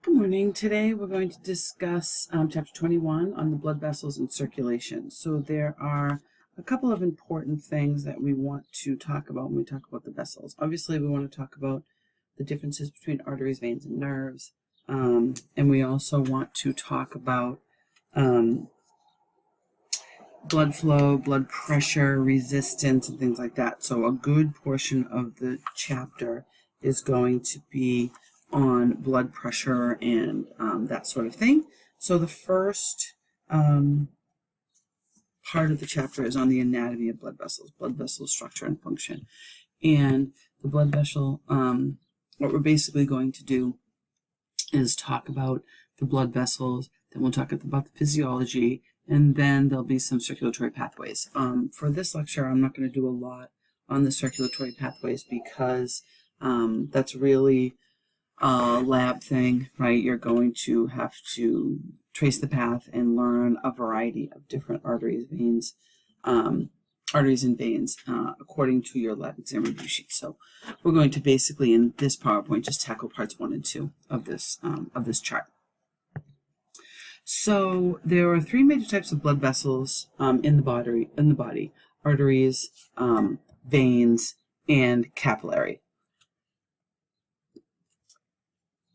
Good morning. Today we're going to discuss chapter 21 on the blood vessels and circulation. So there are a couple of important things that we want to talk about when we talk about the vessels. Obviously, we want to talk about the differences between arteries, veins, and nerves. And we also want to talk about blood flow, blood pressure, resistance, and things like that. So a good portion of the chapter is going to be on blood pressure and that sort of thing. So the first part of the chapter is on the anatomy of blood vessel structure and function. And the blood vessel, what we're basically going to do is talk about the blood vessels, then we'll talk about the physiology, and then there'll be some circulatory pathways. For this lecture, I'm not going to do a lot on the circulatory pathways because that's really a lab thing, right? You're going to have to trace the path and learn a variety of different arteries and veins according to your lab exam review sheet. So we're going to basically in this PowerPoint just tackle parts 1 and 2 of this chart. So there are 3 major types of blood vessels in the body: arteries, veins, and capillary.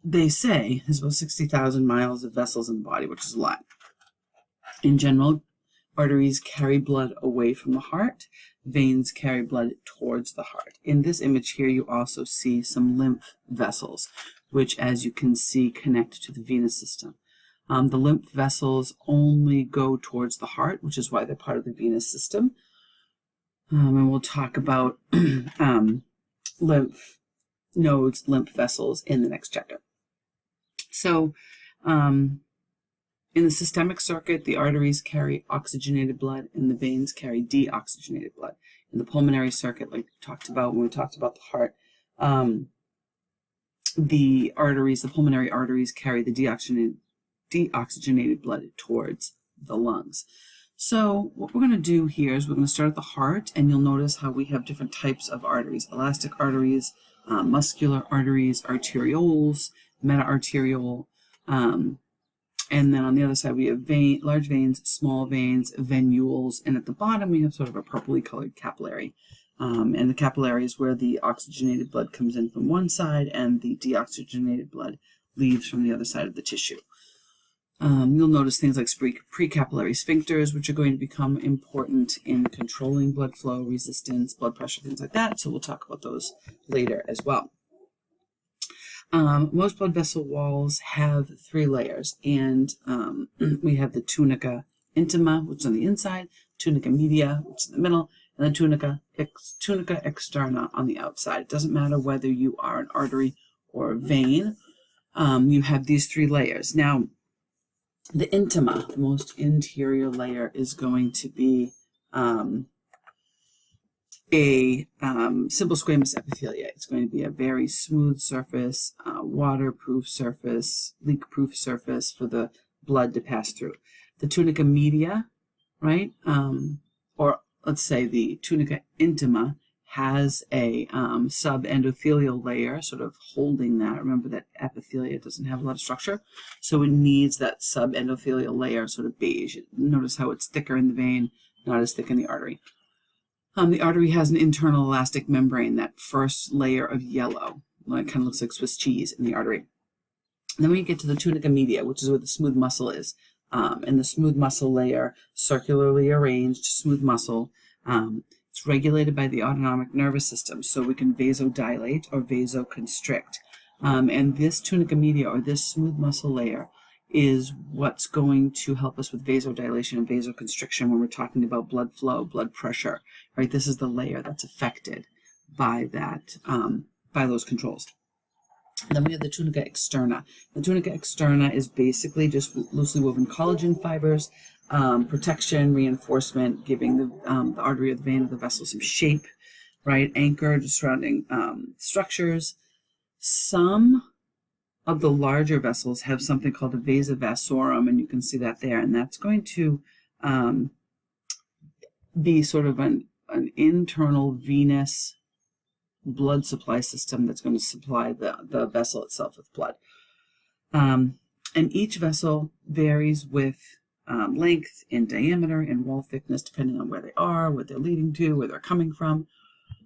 They say there's about 60,000 miles of vessels in the body, which is a lot. In general, arteries carry blood away from the heart. Veins carry blood towards the heart. In this image here, you also see some lymph vessels, which, as you can see, connect to the venous system. The lymph vessels only go towards the heart, which is why they're part of the venous system. And we'll talk about lymph nodes, lymph vessels in the next chapter. So, in the systemic circuit, the arteries carry oxygenated blood and the veins carry deoxygenated blood. In the pulmonary circuit, like we talked about when we talked about the heart, the pulmonary arteries carry the deoxygenated blood towards the lungs. So what we're going to do here is we're going to start at the heart, and you'll notice how we have different types of arteries: elastic arteries, muscular arteries, arterioles, meta-arteriole, and then on the other side we have large veins, small veins, venules, and at the bottom we have sort of a purpley colored capillary. And the capillary is where the oxygenated blood comes in from one side and the deoxygenated blood leaves from the other side of the tissue. You'll notice things like precapillary sphincters, which are going to become important in controlling blood flow, resistance, blood pressure, things like that. So we'll talk about those later as well. Most blood vessel walls have 3 layers, and we have the tunica intima, which is on the inside, tunica media, which is in the middle, and then tunica externa on the outside. It doesn't matter whether you are an artery or a vein. You have these 3 layers. Now, the intima, the most interior layer, is going to be a simple squamous epithelia. It's going to be a very smooth surface, waterproof surface, leak-proof surface for the blood to pass through. The tunica media, right, or let's say the tunica intima, has a subendothelial layer sort of holding that. Remember that epithelia doesn't have a lot of structure, so it needs that subendothelial layer, sort of beige. Notice how it's thicker in the vein, not as thick in the artery. The artery has an internal elastic membrane, that first layer of yellow. It kind of looks like Swiss cheese in the artery. And then we get to the tunica media, which is where the smooth muscle is. And the smooth muscle layer, circularly arranged smooth muscle, it's regulated by the autonomic nervous system, so we can vasodilate or vasoconstrict. And this tunica media, or this smooth muscle layer, is what's going to help us with vasodilation and vasoconstriction when we're talking about blood flow, blood pressure, right? This is the layer that's affected by that, by those controls. And then we have the tunica externa. The tunica externa is basically just loosely woven collagen fibers, protection, reinforcement, giving the artery or the vein or the vessel some shape, right? Anchored surrounding structures. Some of the larger vessels have something called a vasa vasorum, and you can see that there, and that's going to be sort of an internal venous blood supply system that's going to supply the vessel itself with blood. And each vessel varies with length and diameter and wall thickness, depending on where they are, what they're leading to, where they're coming from.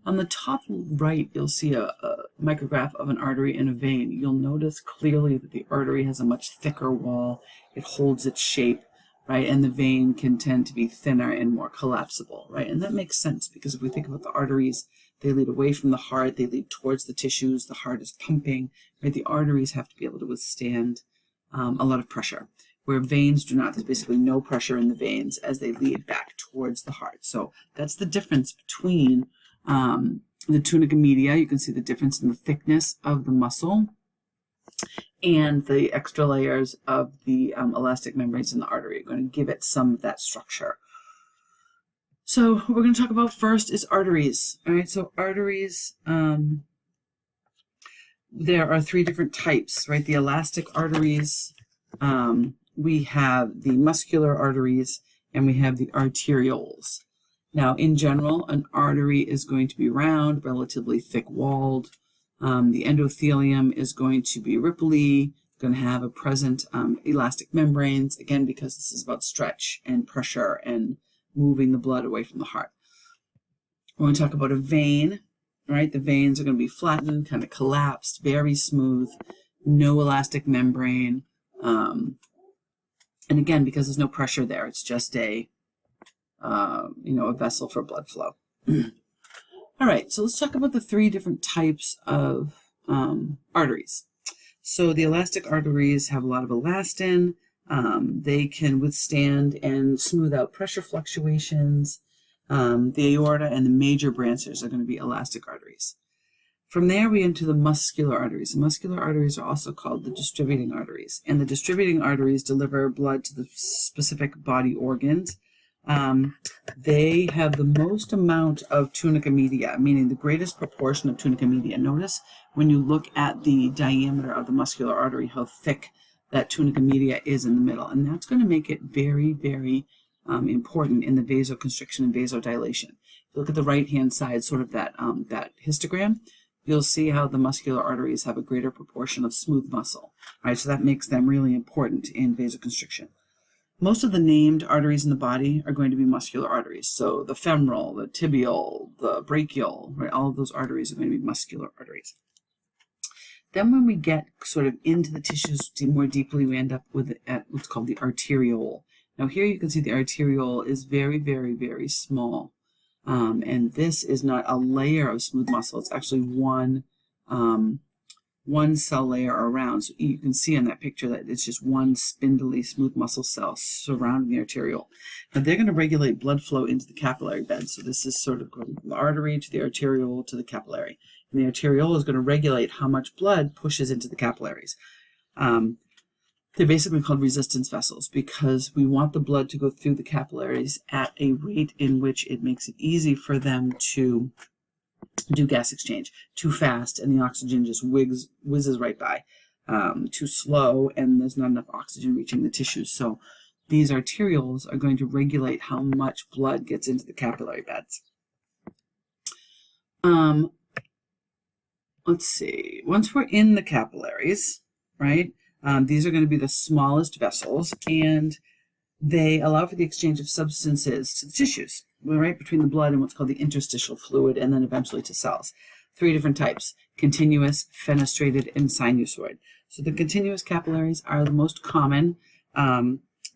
On the top right, you'll see a micrograph of an artery and a vein. You'll notice clearly that the artery has a much thicker wall. It holds its shape, right? And the vein can tend to be thinner and more collapsible, right? And that makes sense because if we think about the arteries, they lead away from the heart, they lead towards the tissues, the heart is pumping, right? The arteries have to be able to withstand a lot of pressure, where veins do not. There's basically no pressure in the veins as they lead back towards the heart. So that's the difference between the tunica media. You can see the difference in the thickness of the muscle and the extra layers of the elastic membranes in the artery are going to give it some of that structure. So what we're going to talk about first is arteries. All right, so arteries, there are three different types, right? The elastic arteries, we have the muscular arteries, and we have the arterioles. Now, in general, an artery is going to be round, relatively thick-walled. The endothelium is going to be ripply, going to have a present elastic membranes, again, because this is about stretch and pressure and moving the blood away from the heart. We're going to talk about a vein, right? The veins are going to be flattened, kind of collapsed, very smooth, no elastic membrane. And again, because there's no pressure there, it's just a vessel for blood flow. All right, so let's talk about the three different types of arteries. So the elastic arteries have a lot of elastin. They can withstand and smooth out pressure fluctuations. The aorta and the major branches are going to be elastic arteries. From there, we enter the muscular arteries. The muscular arteries are also called the distributing arteries. And the distributing arteries deliver blood to the specific body organs. They have the most amount of tunica media, meaning the greatest proportion of tunica media. Notice when you look at the diameter of the muscular artery, how thick that tunica media is in the middle. And that's going to make it very, very important in the vasoconstriction and vasodilation. If you look at the right-hand side, sort of that histogram, you'll see how the muscular arteries have a greater proportion of smooth muscle. All right, so that makes them really important in vasoconstriction. Most of the named arteries in the body are going to be muscular arteries. So the femoral, the tibial, the brachial, right, all of those arteries are going to be muscular arteries. Then when we get sort of into the tissues more deeply, we end up with what's called the arteriole. Now here you can see the arteriole is very, very, very small. And this is not a layer of smooth muscle. It's actually one cell layer around. So you can see in that picture that it's just one spindly smooth muscle cell surrounding the arteriole. Now they're going to regulate blood flow into the capillary bed. So this is sort of going from the artery to the arteriole to the capillary. And the arteriole is going to regulate how much blood pushes into the capillaries. They're basically called resistance vessels because we want the blood to go through the capillaries at a rate in which it makes it easy for them to do gas exchange. Too fast and the oxygen just whizzes right by. Too slow and there's not enough oxygen reaching the tissues. So these arterioles are going to regulate how much blood gets into the capillary beds. Let's see. Once we're in the capillaries, right? These are going to be the smallest vessels, and they allow for the exchange of substances to the tissues, right, between the blood and what's called the interstitial fluid, and then eventually to cells. Three different types: continuous, fenestrated, and sinusoid. So the continuous capillaries are the most common.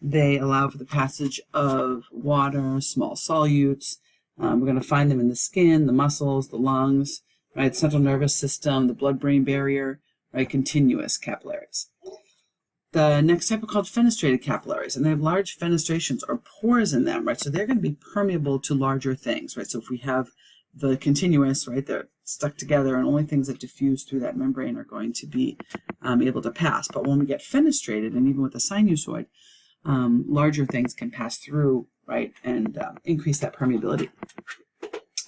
They allow for the passage of water, small solutes. We're going to find them in the skin, the muscles, the lungs, right, central nervous system, the blood-brain barrier, right, continuous capillaries. The next type are called fenestrated capillaries, and they have large fenestrations or pores in them, right? So they're going to be permeable to larger things, right? So if we have the continuous, right, they're stuck together, and only things that diffuse through that membrane are going to be able to pass. But when we get fenestrated, and even with the sinusoid, larger things can pass through, right, and increase that permeability.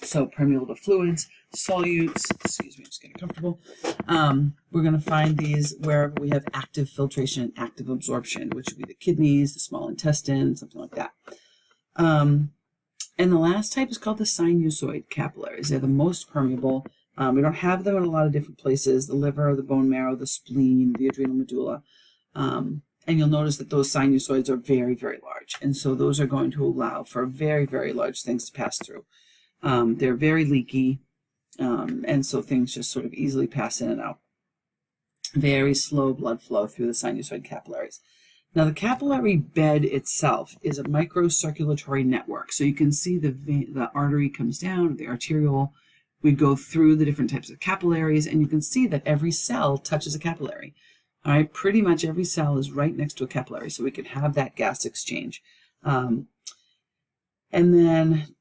So permeable to fluids, solutes, excuse me, I'm just getting comfortable. We're going to find these wherever we have active filtration and active absorption, which would be the kidneys, the small intestine, something like that. And the last type is called the sinusoid capillaries. They're the most permeable. We don't have them in a lot of different places: the liver, the bone marrow, the spleen, the adrenal medulla. And you'll notice that those sinusoids are very, very large. And so those are going to allow for very, very large things to pass through. They're very leaky, and so things just sort of easily pass in and out. Very slow blood flow through the sinusoid capillaries. Now, the capillary bed itself is a microcirculatory network. So you can see the artery comes down, the arteriole. We go through the different types of capillaries, and you can see that every cell touches a capillary. All right, pretty much every cell is right next to a capillary, so we can have that gas exchange. And then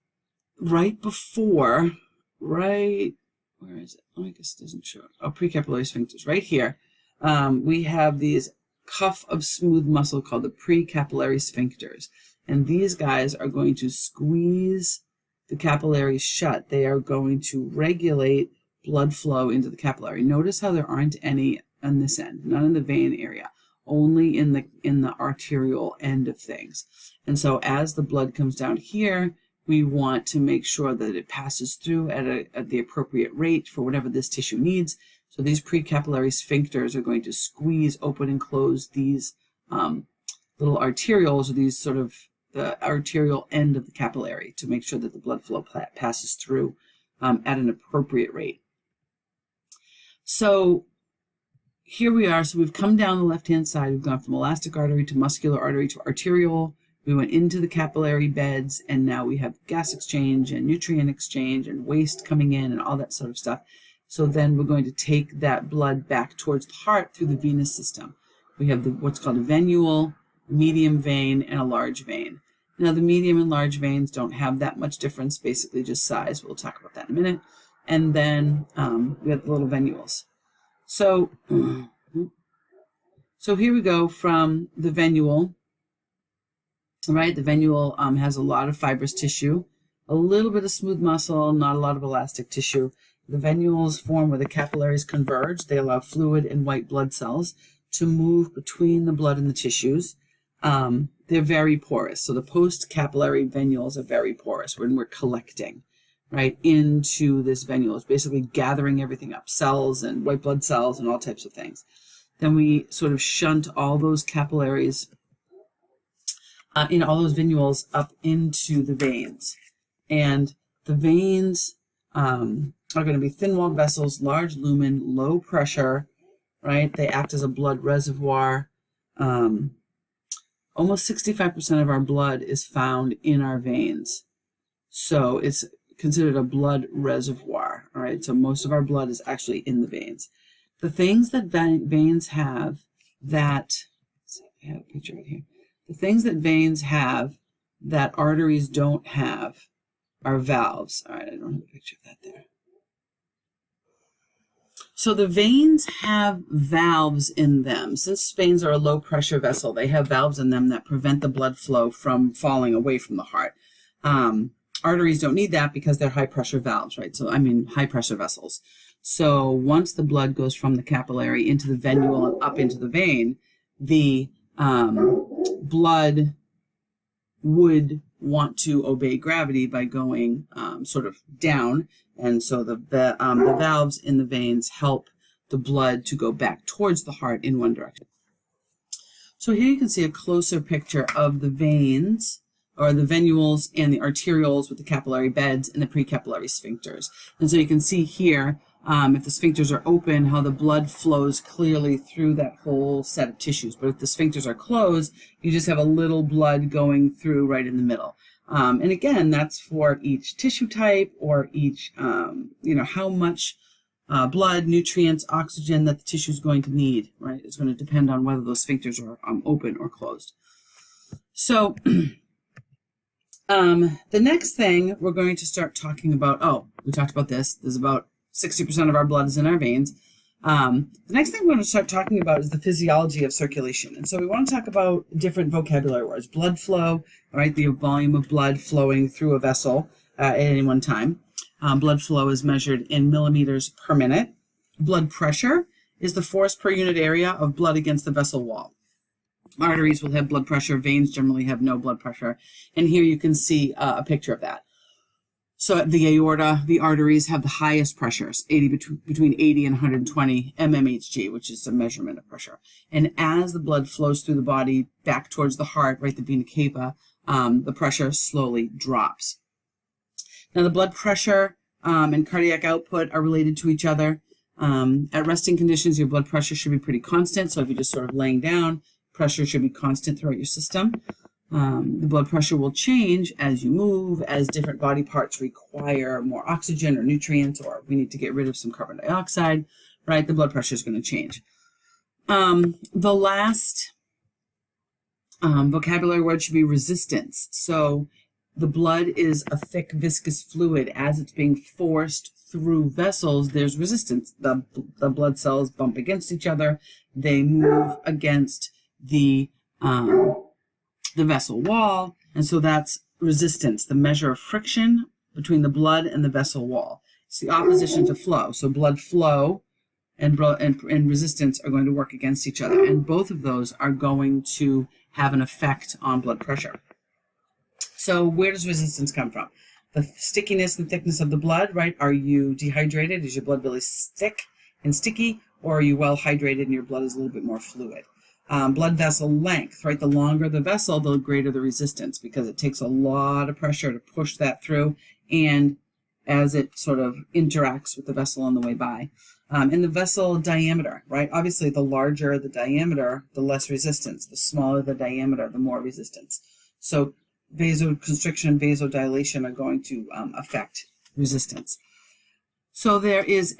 right before, where is it? Oh, I guess it doesn't show. Oh, precapillary sphincters, right here. We have these cuff of smooth muscle called the precapillary sphincters. And these guys are going to squeeze the capillaries shut. They are going to regulate blood flow into the capillary. Notice how there aren't any on this end, not in the vein area, only in the arterial end of things. And so as the blood comes down here, we want to make sure that it passes through at the appropriate rate for whatever this tissue needs. So these precapillary sphincters are going to squeeze open and close these little arterioles, or these sort of the arterial end of the capillary, to make sure that the blood flow passes through at an appropriate rate. So here we are. So we've come down the left-hand side. We've gone from elastic artery to muscular artery to arteriole. We went into the capillary beds, and now we have gas exchange and nutrient exchange and waste coming in and all that sort of stuff. So then we're going to take that blood back towards the heart through the venous system. We have what's called a venule, medium vein, and a large vein. Now, the medium and large veins don't have that much difference, basically just size. We'll talk about that in a minute. And then we have the little venules. So here we go from the venule, right? The venule has a lot of fibrous tissue, a little bit of smooth muscle, not a lot of elastic tissue. The venules form where the capillaries converge. They allow fluid and white blood cells to move between the blood and the tissues. They're very porous. So the post-capillary venules are very porous when we're collecting, right, into this venule. It's basically gathering everything up, cells and white blood cells and all types of things. Then we sort of shunt all those capillaries, all those venules up into the veins. And the veins are going to be thin-walled vessels, large lumen, low pressure, right? They act as a blood reservoir. Almost 65% of our blood is found in our veins. So it's considered a blood reservoir, all right? So most of our blood is actually in the veins. The things that veins have that, I have a picture right here. The things that veins have that arteries don't have are valves. All right, I don't have a picture of that there. So the veins have valves in them. Since veins are a low pressure vessel, they have valves in them that prevent the blood flow from falling away from the heart. Arteries don't need that because they're high pressure valves, right? So, high pressure vessels. So once the blood goes from the capillary into the venule and up into the vein, the blood would want to obey gravity by going sort of down. And so the valves in the veins help the blood to go back towards the heart in one direction. So here you can see a closer picture of the veins, or the venules and the arterioles with the capillary beds and the precapillary sphincters. And so you can see here, if the sphincters are open, how the blood flows clearly through that whole set of tissues. But if the sphincters are closed, you just have a little blood going through right in the middle. And again, that's for each tissue type, or each, how much blood, nutrients, oxygen that the tissue is going to need, right? It's going to depend on whether those sphincters are open or closed. So the next thing we're going to start talking about, we talked about this. There's about 60% of our blood is in our veins. The next thing we're going to start talking about is the physiology of circulation. And so we want to talk about different vocabulary words. Blood flow, right? The volume of blood flowing through a vessel at any one time. Blood flow is measured in milliliters per minute. Blood pressure is the force per unit area of blood against the vessel wall. Arteries will have blood pressure. Veins generally have no blood pressure. And here you can see a picture of that. So the aorta, the arteries have the highest pressures, between 80 and 120 mmHg, which is a measurement of pressure. And as the blood flows through the body back towards the heart, right, the vena cava, the pressure slowly drops. Now the blood pressure and cardiac output are related to each other. At resting conditions, your blood pressure should be pretty constant. So if you're just sort of laying down, pressure should be constant throughout your system. The blood pressure will change as you move, as different body parts require more oxygen or nutrients, or we need to get rid of some carbon dioxide, right? The blood pressure is going to change. The last vocabulary word should be resistance. So the blood is a thick, viscous fluid. As it's being forced through vessels, there's resistance. The blood cells bump against each other. They move against the vessel wall, and so that's resistance, the measure of friction between the blood and the vessel wall. It's the opposition to flow. So blood flow and resistance are going to work against each other, and both of those are going to have an effect on blood pressure. So where does resistance come from? The stickiness and thickness of the blood, right? Are you dehydrated? Is your blood really thick and sticky, or are you well hydrated and your blood is a little bit more fluid? Blood vessel length, right? The longer the vessel, the greater the resistance, because it takes a lot of pressure to push that through, and as it sort of interacts with the vessel on the way by. And the vessel diameter, right? Obviously, the larger the diameter, the less resistance. The smaller the diameter, the more resistance. So vasoconstriction, vasodilation are going to affect resistance. So there is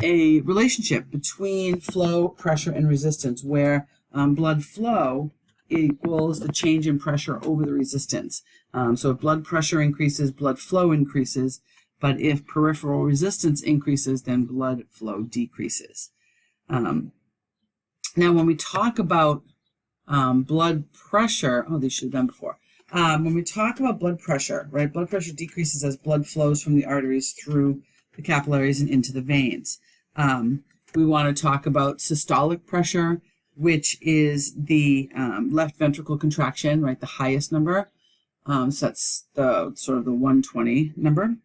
a relationship between flow, pressure, and resistance, where blood flow equals the change in pressure over the resistance. So if blood pressure increases, blood flow increases, but if peripheral resistance increases, then blood flow decreases. Now, when we talk about blood pressure, these should have been before. When we talk about blood pressure, right, blood pressure decreases as blood flows from the arteries through the capillaries and into the veins. We want to talk about systolic pressure, which is the left ventricle contraction, right, the highest number. So that's the sort of the 120 number.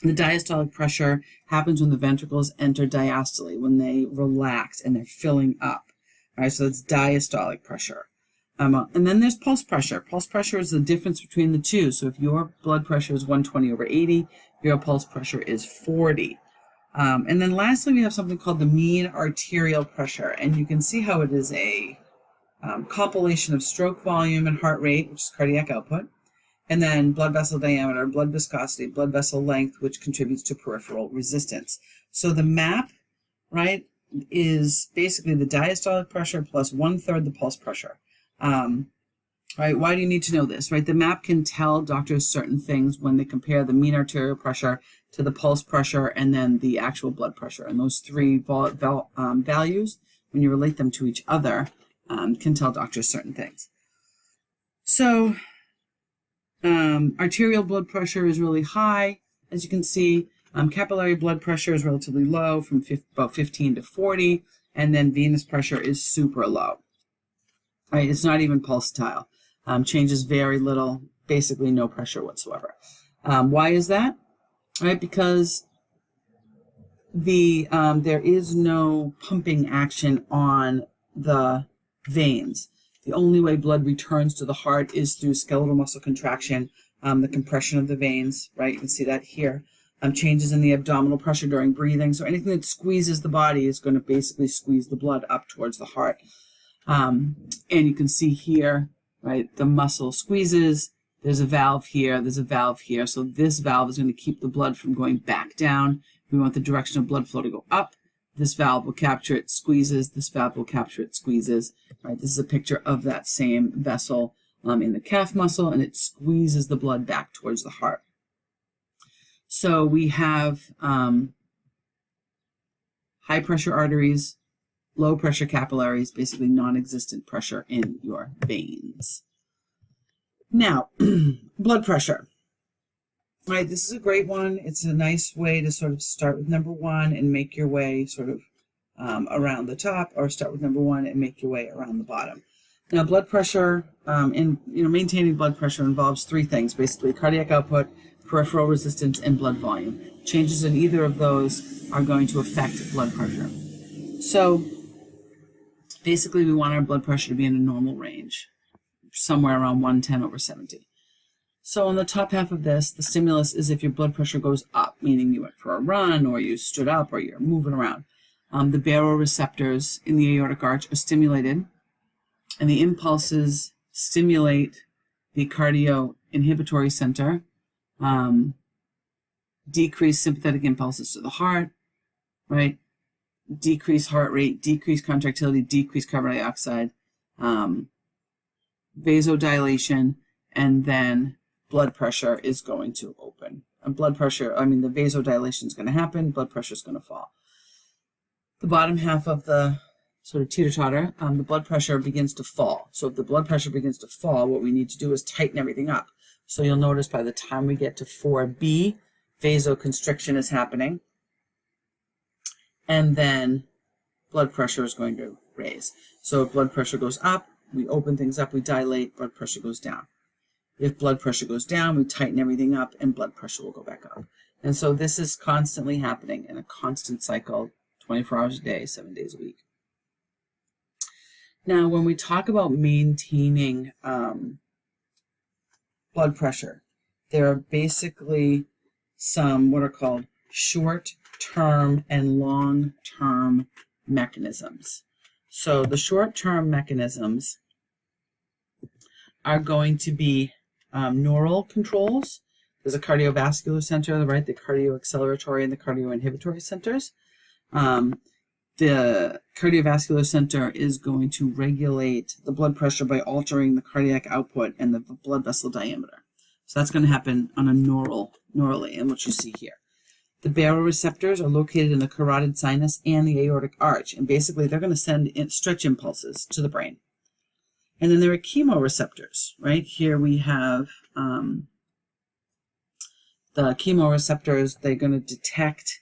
The diastolic pressure happens when the ventricles enter diastole, when they relax and they're filling up. All right, so that's diastolic pressure. And then there's pulse pressure. Pulse pressure is the difference between the two. So if your blood pressure is 120/80, your pulse pressure is 40. And then lastly, we have something called the mean arterial pressure. And you can see how it is a compilation of stroke volume and heart rate, which is cardiac output, and then blood vessel diameter, blood viscosity, blood vessel length, which contributes to peripheral resistance. So the map, right, is basically the diastolic pressure plus 1/3 the pulse pressure. Right, why do you need to know this? Right, the map can tell doctors certain things when they compare the mean arterial pressure to the pulse pressure and then the actual blood pressure. And those three values, when you relate them to each other, can tell doctors certain things. So arterial blood pressure is really high, as you can see. Capillary blood pressure is relatively low, from about 15 to 40, and then venous pressure is super low. Right, it's not even pulsatile. Changes very little, basically no pressure whatsoever. Why is that? Right, because there is no pumping action on the veins. The only way blood returns to the heart is through skeletal muscle contraction, the compression of the veins, right? You can see that here. Changes in the abdominal pressure during breathing. So anything that squeezes the body is going to basically squeeze the blood up towards the heart. And you can see here, right, the muscle squeezes, there's a valve here, there's a valve here. So this valve is going to keep the blood from going back down. We want the direction of blood flow to go up. This valve will capture it, squeezes. This valve will capture it, squeezes. Right, this is a picture of that same vessel in the calf muscle, and it squeezes the blood back towards the heart. So we have high pressure arteries, low pressure capillaries, basically non-existent pressure in your veins. Now, blood pressure. Right, this is a great one. It's a nice way to sort of start with number one and make your way sort of around the top, or start with number one and make your way around the bottom. Now, blood pressure, maintaining blood pressure involves three things, basically: cardiac output, peripheral resistance, and blood volume. Changes in either of those are going to affect blood pressure. So, basically, we want our blood pressure to be in a normal range, somewhere around 110/70. So on the top half of this, the stimulus is if your blood pressure goes up, meaning you went for a run or you stood up or you're moving around. The baroreceptors in the aortic arch are stimulated, and the impulses stimulate the cardioinhibitory center, decrease sympathetic impulses to the heart, right? Decrease heart rate, decrease contractility, decrease carbon dioxide, vasodilation, and then blood pressure is going to open. The vasodilation is going to happen, blood pressure is going to fall. The bottom half of the sort of teeter-totter, the blood pressure begins to fall. So if the blood pressure begins to fall, what we need to do is tighten everything up. So you'll notice by the time we get to 4B, vasoconstriction is happening, and then blood pressure is going to raise. So if blood pressure goes up, we open things up, we dilate, blood pressure goes down. If blood pressure goes down, we tighten everything up, and blood pressure will go back up. And so this is constantly happening in a constant cycle, 24 hours a day, 7 days a week. Now, when we talk about maintaining blood pressure, there are basically some what are called short-term and long-term mechanisms. So the short-term mechanisms are going to be neural controls. There's a cardiovascular center, right? The cardioacceleratory and the cardioinhibitory centers. The cardiovascular center is going to regulate the blood pressure by altering the cardiac output and the blood vessel diameter. So that's going to happen on a neurally, and what you see here. The baroreceptors are located in the carotid sinus and the aortic arch, and basically they're going to send stretch impulses to the brain. And then there are chemoreceptors, right? Here we have the chemoreceptors. They're going to detect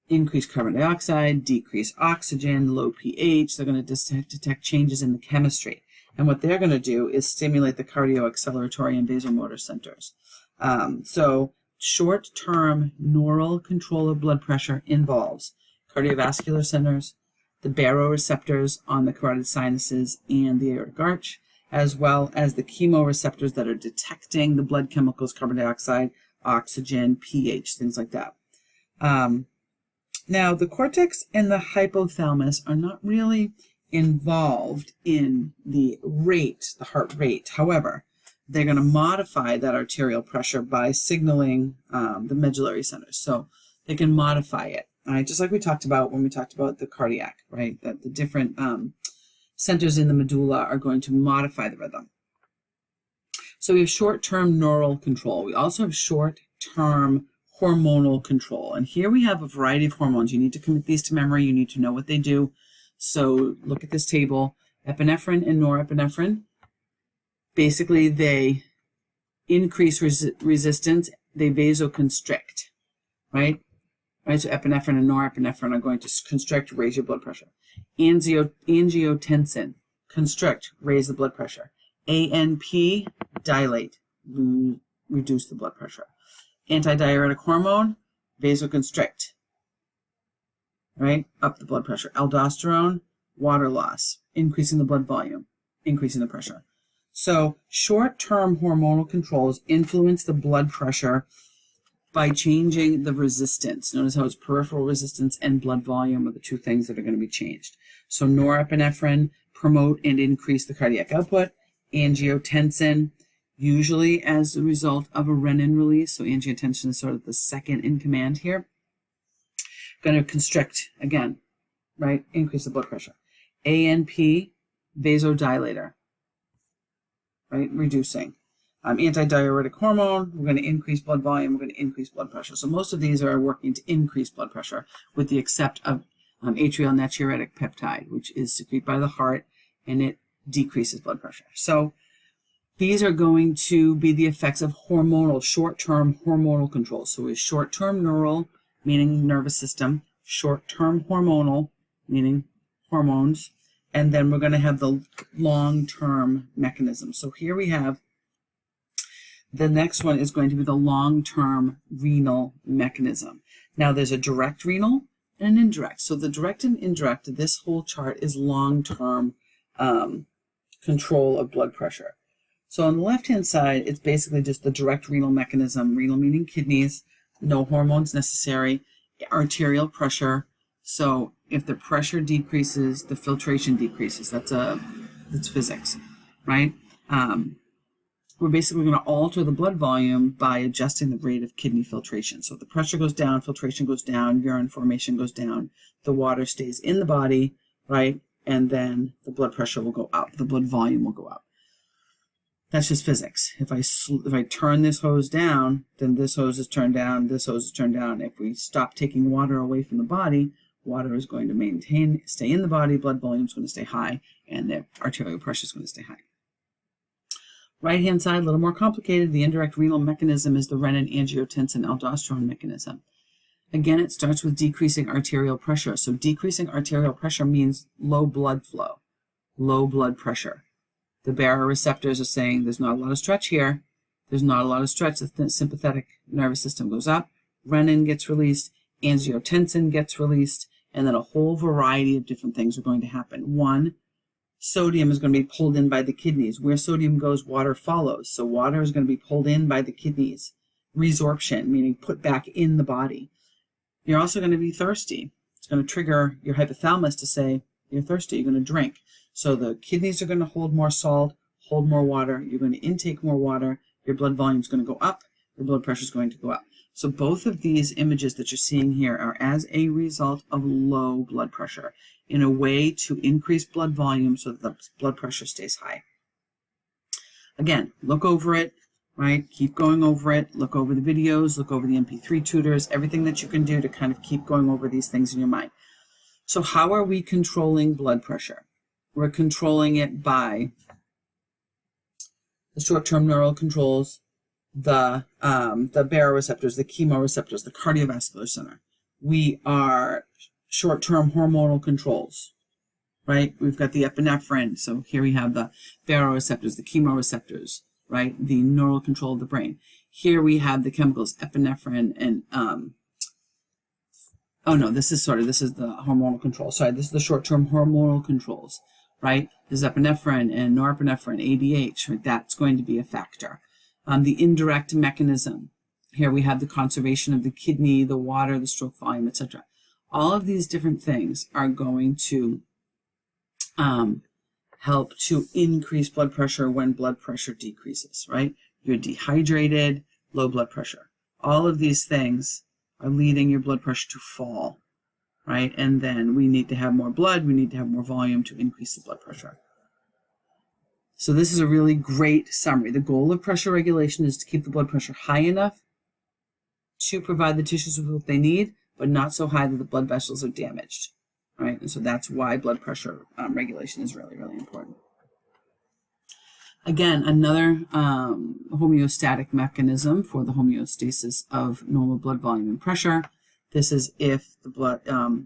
increased carbon dioxide, decreased oxygen, low pH. They're going to detect changes in the chemistry. And what they're going to do is stimulate the cardioacceleratory and vasomotor centers. So short-term neural control of blood pressure involves cardiovascular centers, the baroreceptors on the carotid sinuses and the aortic arch, as well as the chemoreceptors that are detecting the blood chemicals, carbon dioxide, oxygen, pH, things like that. Now, the cortex and the hypothalamus are not really involved in the heart rate. However, they're going to modify that arterial pressure by signaling the medullary centers. So they can modify it, right? Just like we talked about when we talked about the cardiac, right? That the different centers in the medulla are going to modify the rhythm. So we have short-term neural control. We also have short-term hormonal control. And here we have a variety of hormones. You need to commit these to memory. You need to know what they do. So look at this table. Epinephrine and norepinephrine. Basically, they increase resistance. They vasoconstrict, right? So epinephrine and norepinephrine are going to constrict, raise your blood pressure. Angiotensin, constrict, raise the blood pressure. ANP, dilate, reduce the blood pressure. Antidiuretic hormone, vasoconstrict, right? Up the blood pressure. Aldosterone, water loss, increasing the blood volume, increasing the pressure. So short-term hormonal controls influence the blood pressure by changing the resistance. Notice how it's peripheral resistance and blood volume are the two things that are going to be changed. So norepinephrine promote and increase the cardiac output. Angiotensin, usually as a result of a renin release. So angiotensin is sort of the second in command here. Going to constrict again, right? Increase the blood pressure. ANP, vasodilator, right? Reducing. Antidiuretic hormone, we're going to increase blood volume, we're going to increase blood pressure. So most of these are working to increase blood pressure with the except of atrial natriuretic peptide, which is secreted by the heart, and it decreases blood pressure. So these are going to be the effects of short-term hormonal control. So we have short-term neural, meaning nervous system, short-term hormonal, meaning hormones, and then we're going to have the long-term mechanism. So here we have the next one is going to be the long-term renal mechanism. Now there's a direct renal and an indirect. So the direct and indirect, this whole chart is long-term control of blood pressure. So on the left-hand side, it's basically just the direct renal mechanism, renal meaning kidneys, no hormones necessary, arterial pressure. So if the pressure decreases, the filtration decreases. That's physics, right? We're basically going to alter the blood volume by adjusting the rate of kidney filtration. So if the pressure goes down, filtration goes down, urine formation goes down, the water stays in the body, right? And then the blood pressure will go up, the blood volume will go up. That's just physics. If I turn this hose down, then this hose is turned down, this hose is turned down. If we stop taking water away from the body, water is going to stay in the body, blood volume is going to stay high, and the arterial pressure is going to stay high. Right-hand side, a little more complicated. The indirect renal mechanism is the renin-angiotensin-aldosterone mechanism. Again, it starts with decreasing arterial pressure. So decreasing arterial pressure means low blood flow, low blood pressure. The baroreceptors are saying there's not a lot of stretch here. There's not a lot of stretch. The sympathetic nervous system goes up. Renin gets released. Angiotensin gets released. And then a whole variety of different things are going to happen. One, sodium is going to be pulled in by the kidneys. Where sodium goes, water follows. So water is going to be pulled in by the kidneys. Resorption, meaning put back in the body. You're also going to be thirsty. It's going to trigger your hypothalamus to say, you're thirsty, you're going to drink. So the kidneys are going to hold more salt, hold more water. You're going to intake more water. Your blood volume is going to go up. Your blood pressure is going to go up. So both of these images that you're seeing here are as a result of low blood pressure, in a way to increase blood volume so that the blood pressure stays high. Again, look over it, right? Keep going over it. Look over the videos, look over the MP3 tutors, everything that you can do to kind of keep going over these things in your mind. So how are we controlling blood pressure? We're controlling it by the short-term neural controls, the baroreceptors, the chemoreceptors, the cardiovascular center. We are short-term hormonal controls, right? We've got the epinephrine. So here we have the baroreceptors, the chemoreceptors, right? The neural control of the brain. Here we have the chemicals epinephrine and, this is the hormonal control. Sorry, this is the short-term hormonal controls, right? There's epinephrine and norepinephrine, ADH, right? That's going to be a factor. The indirect mechanism. Here we have the conservation of the kidney, the water, the stroke volume, etc. All of these different things are going to help to increase blood pressure when blood pressure decreases, right? You're dehydrated, low blood pressure. All of these things are leading your blood pressure to fall, right? And then we need to have more blood, we need to have more volume to increase the blood pressure. So this is a really great summary. The goal of pressure regulation is to keep the blood pressure high enough to provide the tissues with what they need, but not so high that the blood vessels are damaged, right? And so that's why blood pressure regulation is really, really important. Again, another homeostatic mechanism for the homeostasis of normal blood volume and pressure. This is if the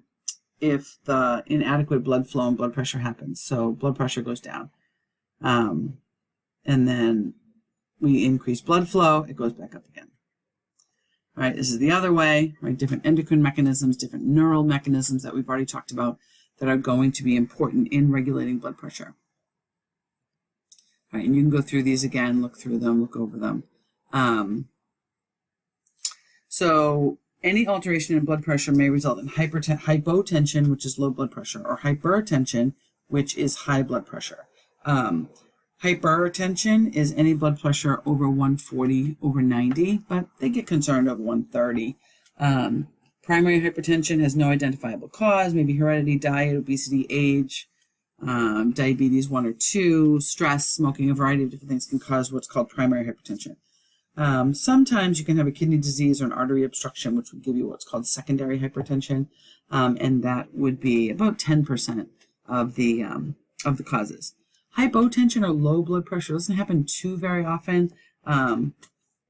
inadequate blood flow and blood pressure happens. So blood pressure goes down. And then we increase blood flow, it goes back up again. All right, this is the other way, right? Different endocrine mechanisms, different neural mechanisms that we've already talked about that are going to be important in regulating blood pressure. All right, and you can go through these again, look through them, look over them. So any alteration in blood pressure may result in hypotension, which is low blood pressure, or hypertension, which is high blood pressure. Hypertension is any blood pressure over 140 over 90, but they get concerned over 130. Primary hypertension has no identifiable cause, maybe heredity, diet, obesity, age, diabetes 1 or 2, stress, smoking, a variety of different things can cause what's called primary hypertension. Sometimes you can have a kidney disease or an artery obstruction, which would give you what's called secondary hypertension, and that would be about 10% of the causes. Hypotension or low blood pressure doesn't happen too very often.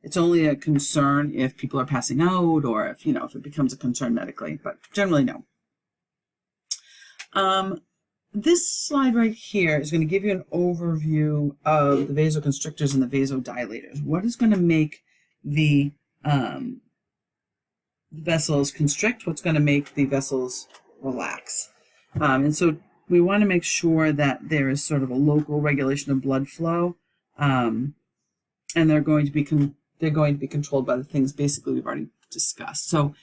It's only a concern if people are passing out or if it becomes a concern medically, but generally no. this slide right here is going to give you an overview of the vasoconstrictors and the vasodilators. What is going to make the vessels constrict? What's going to make the vessels relax? And so we want to make sure that there is sort of a local regulation of blood flow, and they're going to be controlled by the things basically we've already discussed. So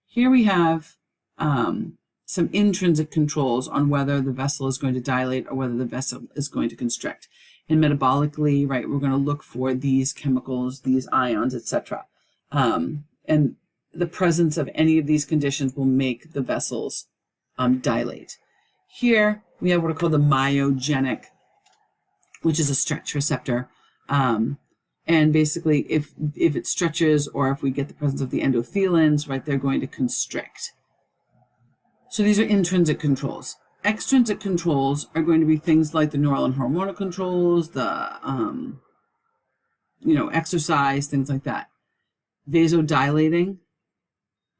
here we have some intrinsic controls on whether the vessel is going to dilate or whether the vessel is going to constrict. And metabolically, right, we're going to look for these chemicals, these ions, etc. And the presence of any of these conditions will make the vessels dilate. Here we have what are called the myogenic, which is a stretch receptor. And basically, if it stretches or if we get the presence of the endothelins, right, they're going to constrict. So these are intrinsic controls. Extrinsic controls are going to be things like the neural and hormonal controls, the exercise, things like that. Vasodilating,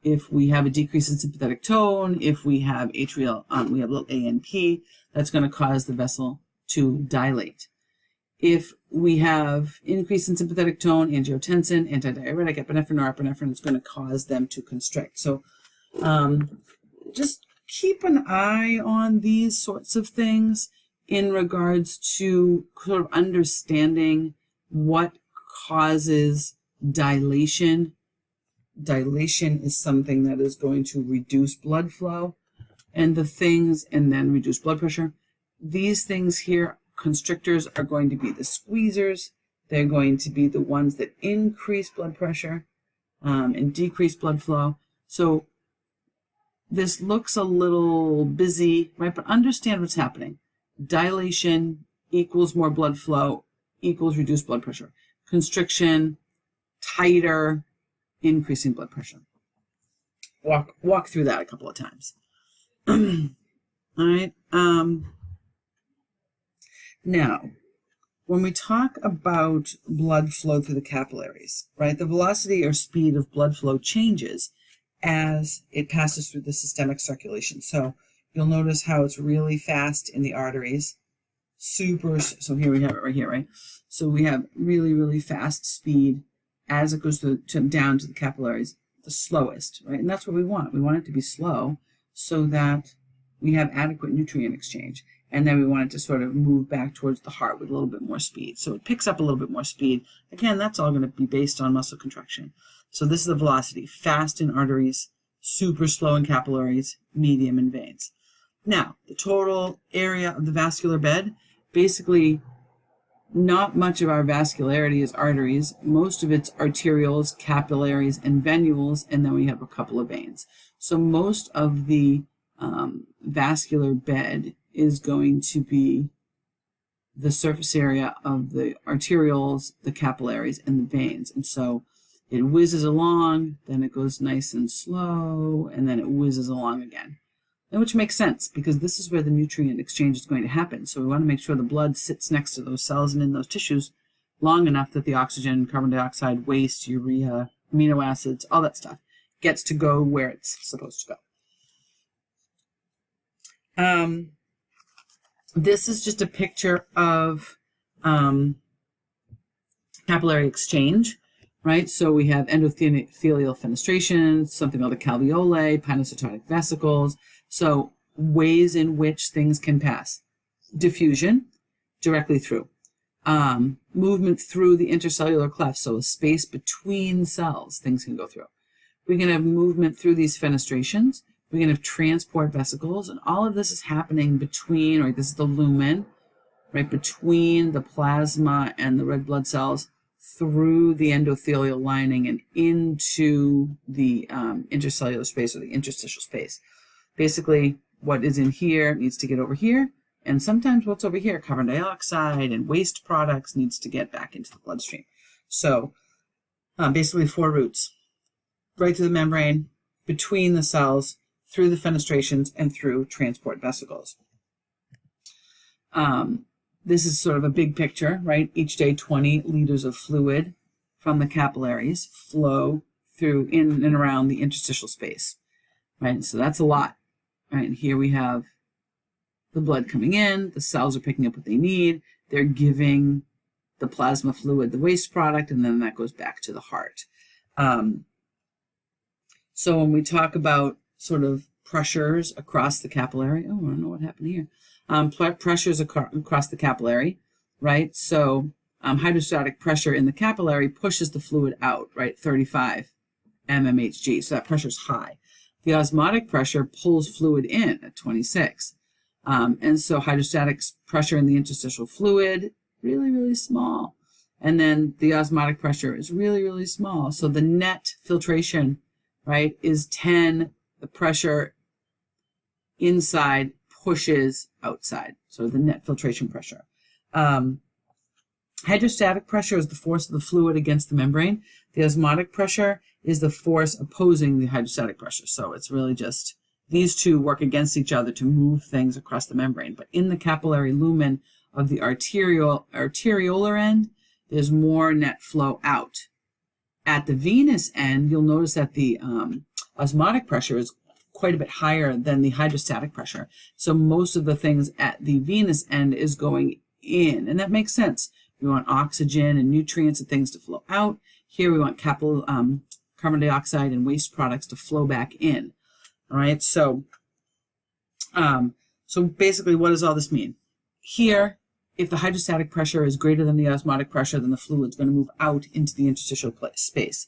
if we have a decrease in sympathetic tone, if we have atrial, we have a little ANP, that's going to cause the vessel to dilate. If we have increase in sympathetic tone, angiotensin, antidiuretic, epinephrine, or epinephrine is going to cause them to constrict. So just keep an eye on these sorts of things in regards to sort of understanding what causes dilation. Dilation is something that is going to reduce blood flow and then reduce blood pressure. These things here, constrictors, are going to be the squeezers. They're going to be the ones that increase blood pressure and decrease blood flow. So this looks a little busy, right? But understand what's happening. Dilation equals more blood flow equals reduced blood pressure. Constriction, tighter, increasing blood pressure. Walk through that a couple of times. All right. Now, when we talk about blood flow through the capillaries, right, the velocity or speed of blood flow changes as it passes through the systemic circulation. So you'll notice how it's really fast in the arteries. So here we have it right here, right? So we have really, really fast speed as it goes down to the capillaries, the slowest, right? And that's what we want. We want it to be slow so that we have adequate nutrient exchange. And then we want it to sort of move back towards the heart with a little bit more speed. So it picks up a little bit more speed. Again, that's all going to be based on muscle contraction. So this is the velocity, fast in arteries, super slow in capillaries, medium in veins. Now, the total area of the vascular bed, basically not much of our vascularity is arteries. Most of it's arterioles, capillaries, and venules, and then we have a couple of veins. So most of the vascular bed is going to be the surface area of the arterioles, the capillaries, and the veins. And so it whizzes along, then it goes nice and slow, and then it whizzes along again. And which makes sense, because this is where the nutrient exchange is going to happen. So we want to make sure the blood sits next to those cells and in those tissues long enough that the oxygen, carbon dioxide, waste, urea, amino acids, all that stuff gets to go where it's supposed to go. This is just a picture of capillary exchange, right? So we have endothelial fenestration, something called the calveolae, pinocytotic vesicles. So ways in which things can pass. Diffusion, directly through. Movement through the intercellular cleft, so a space between cells, things can go through. We can have movement through these fenestrations. We can have transport vesicles, and all of this is happening between, right, this is the lumen, right, between the plasma and the red blood cells through the endothelial lining and into the intercellular space or the interstitial space. Basically, what is in here needs to get over here, and sometimes what's over here, carbon dioxide and waste products, needs to get back into the bloodstream. So basically 4 routes, right through the membrane, between the cells, through the fenestrations, and through transport vesicles. This is sort of a big picture, right? Each day, 20 liters of fluid from the capillaries flow through in and around the interstitial space, right? So that's a lot, right? And here we have the blood coming in, the cells are picking up what they need, they're giving the plasma fluid the waste product, and then that goes back to the heart. So when we talk about sort of pressures across the capillary, oh, I don't know what happened here. Pressures across the capillary, right? So hydrostatic pressure in the capillary pushes the fluid out, right? 35 mmHg, so that pressure is high. The osmotic pressure pulls fluid in at 26. And so hydrostatic pressure in the interstitial fluid, really, really small. And then the osmotic pressure is really, really small. So the net filtration, right, is 10. The pressure inside pushes outside. So the net filtration pressure. Hydrostatic pressure is the force of the fluid against the membrane. The osmotic pressure is the force opposing the hydrostatic pressure. So it's really just these two work against each other to move things across the membrane. But in the capillary lumen of the arteriolar end, there's more net flow out. At the venous end, you'll notice that the osmotic pressure is quite a bit higher than the hydrostatic pressure. So most of the things at the venous end is going in, and that makes sense. We want oxygen and nutrients and things to flow out. Here we want carbon dioxide and waste products to flow back in. All right, so basically what does all this mean? Here, if the hydrostatic pressure is greater than the osmotic pressure, then the fluid's going to move out into the interstitial space.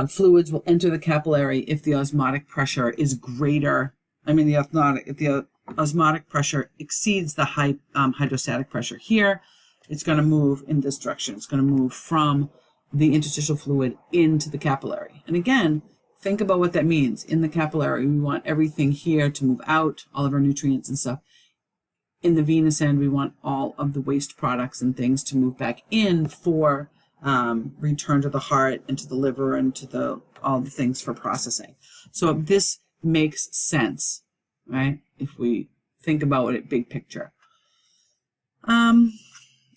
Fluids will enter the capillary if the osmotic pressure is greater. If the osmotic pressure exceeds the hydrostatic pressure. Here, it's going to move in this direction. It's going to move from the interstitial fluid into the capillary. And again, think about what that means. In the capillary, we want everything here to move out, all of our nutrients and stuff. In the venous end, we want all of the waste products and things to move back in for return to the heart and to the liver and to all the things for processing. So this makes sense, right? If we think about it big picture.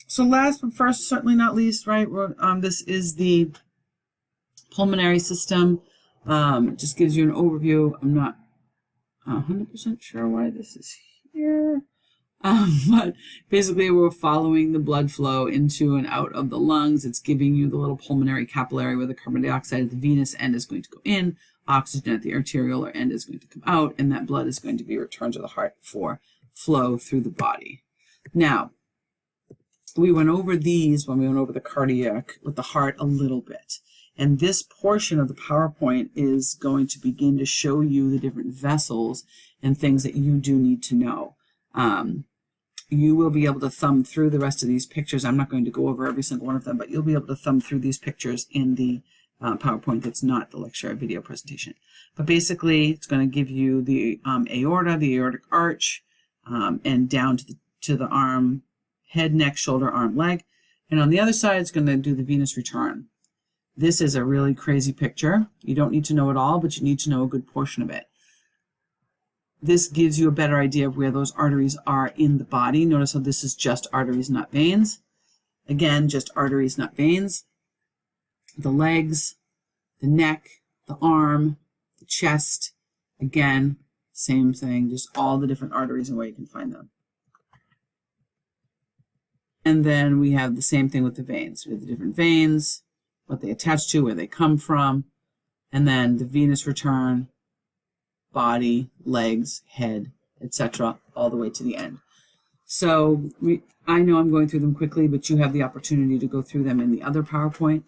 So last but first, certainly not least, right? This is the pulmonary system. It just gives you an overview. I'm not 100% sure why this is here. But basically we're following the blood flow into and out of the lungs. It's giving you the little pulmonary capillary where the carbon dioxide at the venous end is going to go in, oxygen at the arteriolar end is going to come out, and that blood is going to be returned to the heart for flow through the body. Now, we went over these when we went over the cardiac with the heart a little bit. And this portion of the PowerPoint is going to begin to show you the different vessels and things that you do need to know. You will be able to thumb through the rest of these pictures. I'm not going to go over every single one of them, but you'll be able to thumb through these pictures in the PowerPoint that's not the lecture video presentation. But basically, it's going to give you the aorta, the aortic arch, and down to the arm, head, neck, shoulder, arm, leg. And on the other side, it's going to do the venous return. This is a really crazy picture. You don't need to know it all, but you need to know a good portion of it. This gives you a better idea of where those arteries are in the body. Notice how this is just arteries, not veins. Again, just arteries, not veins. The legs, the neck, the arm, the chest. Again, same thing, just all the different arteries and where you can find them. And then we have the same thing with the veins. We have the different veins, what they attach to, where they come from, and then the venous return, body, legs, head, etc., all the way to the end. So I know I'm going through them quickly, but you have the opportunity to go through them in the other PowerPoint.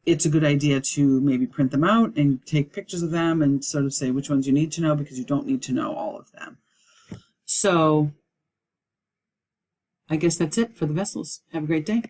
It's a good idea to maybe print them out and take pictures of them and sort of say which ones you need to know, because you don't need to know all of them. So I guess that's it for the vessels. Have a great day.